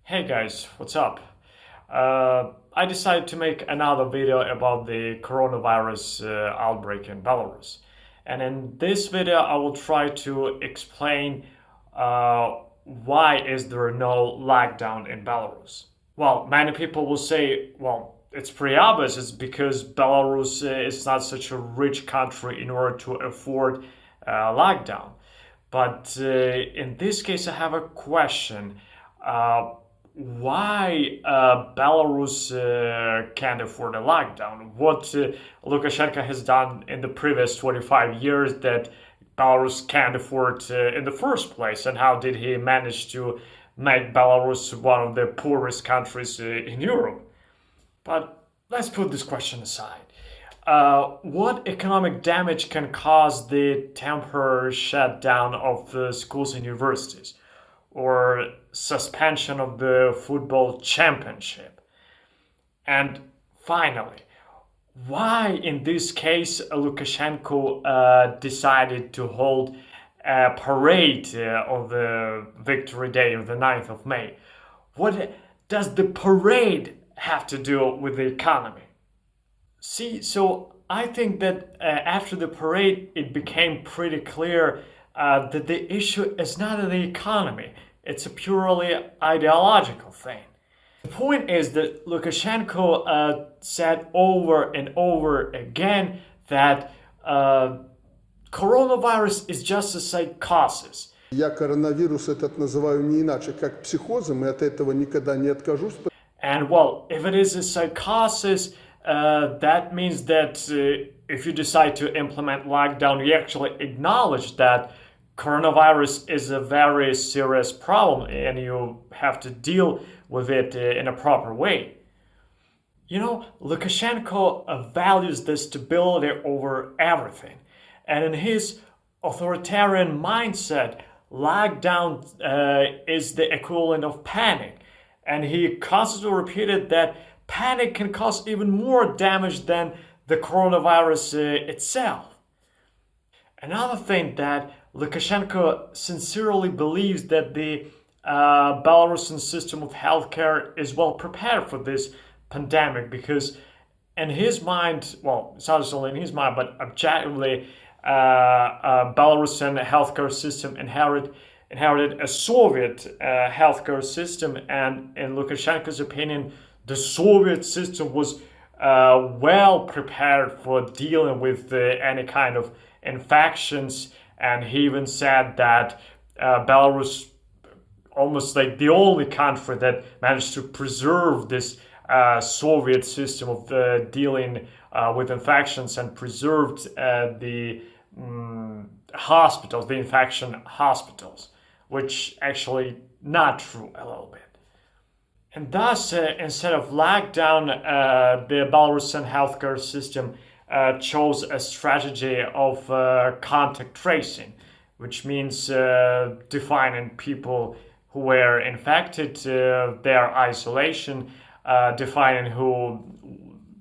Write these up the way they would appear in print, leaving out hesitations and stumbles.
Hey guys, what's up? I decided to make another video about the coronavirus outbreak in Belarus. And in this video, I will try to explain why is there no lockdown in Belarus. Well, many people will say, well, it's pretty obvious. It's because Belarus is not such a rich country in order to afford lockdown. But in this case, I have a question. Why Belarus can't afford a lockdown? What Lukashenko has done in the previous 25 years that Belarus can't afford in the first place, and how did he manage to make Belarus one of the poorest countries in Europe? But let's put this question aside. What economic damage can cause the temporary shutdown of schools and universities, or suspension of the football championship? And finally, why in this case Lukashenko decided to hold a parade on the Victory Day of the 9th of May? What does the parade have to do with the economy? See, so I think that after the parade it became pretty clear that the issue is not in the economy. It's a purely ideological thing. The point is that Lukashenko said over and over again that coronavirus is just a psychosis. Я коронавирус этот называю не иначе, как психозом, и от этого никогда не откажусь. And well, if it is a psychosis, that means that if you decide to implement lockdown, you actually acknowledge that coronavirus is a very serious problem and you have to deal with it in a proper way. You know, Lukashenko values the stability over everything. And in his authoritarian mindset, lockdown is the equivalent of panic. And he constantly repeated that panic can cause even more damage than the coronavirus itself. Another thing that Lukashenko sincerely believes that the Belarusian system of healthcare is well prepared for this pandemic, because in his mind, well, it's not just only in his mind, but objectively, Belarusian healthcare system inherited a Soviet healthcare system, and in Lukashenko's opinion, the Soviet system was well prepared for dealing with any kind of infections. And he even said that Belarus, almost like the only country that managed to preserve this Soviet system of dealing with infections, and preserved the hospitals, the infection hospitals, which actually not true a little bit. And thus, instead of lockdown, the Belarusian healthcare system chose a strategy of contact tracing, which means defining people who were infected, their isolation, defining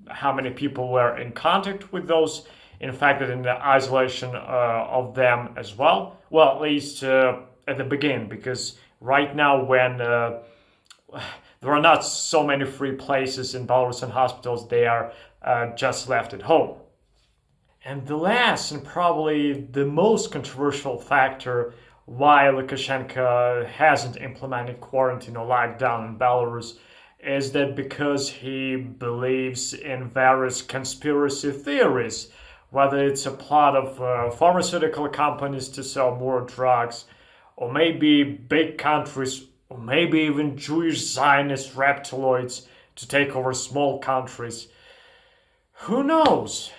how many people were in contact with those infected, and the isolation of them as well. Well, at least at the beginning, because right now when there are not so many free places in Belarusian hospitals, they are just left at home. And the last and probably the most controversial factor why Lukashenko hasn't implemented quarantine or lockdown in Belarus is that because he believes in various conspiracy theories, whether it's a plot of pharmaceutical companies to sell more drugs, or maybe big countries, or maybe even Jewish Zionist reptiloids to take over small countries. Who knows?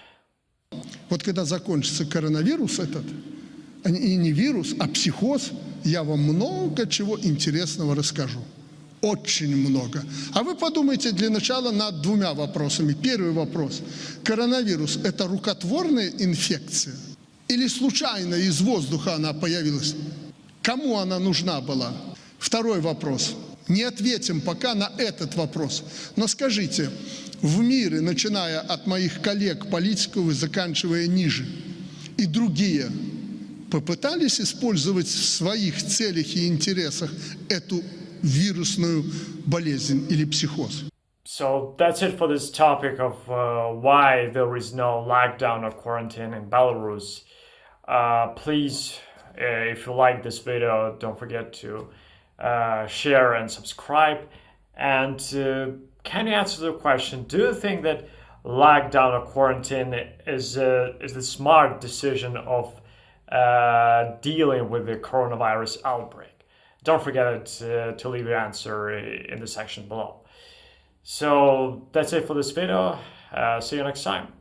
Вот когда закончится коронавирус этот, и не вирус, а психоз, я вам много чего интересного расскажу. Очень много. А вы подумайте для начала над двумя вопросами. Первый вопрос. Коронавирус – это рукотворная инфекция? Или случайно из воздуха она появилась? Кому она нужна была? Второй вопрос. Не ответим пока на этот вопрос. Но скажите, в мире, начиная от моих коллег политиков и заканчивая ниже, и другие попытались использовать в своих целях и интересах эту вирусную болезнь или психоз. So that's it for this topic of why there is no lockdown or quarantine in Belarus. Please, if you like this video, don't forget to share and subscribe. And can you answer the question, do you think that lockdown or quarantine is the smart decision of dealing with the coronavirus outbreak? Don't forget to leave your answer in the section below. So that's it for this video. See you next time.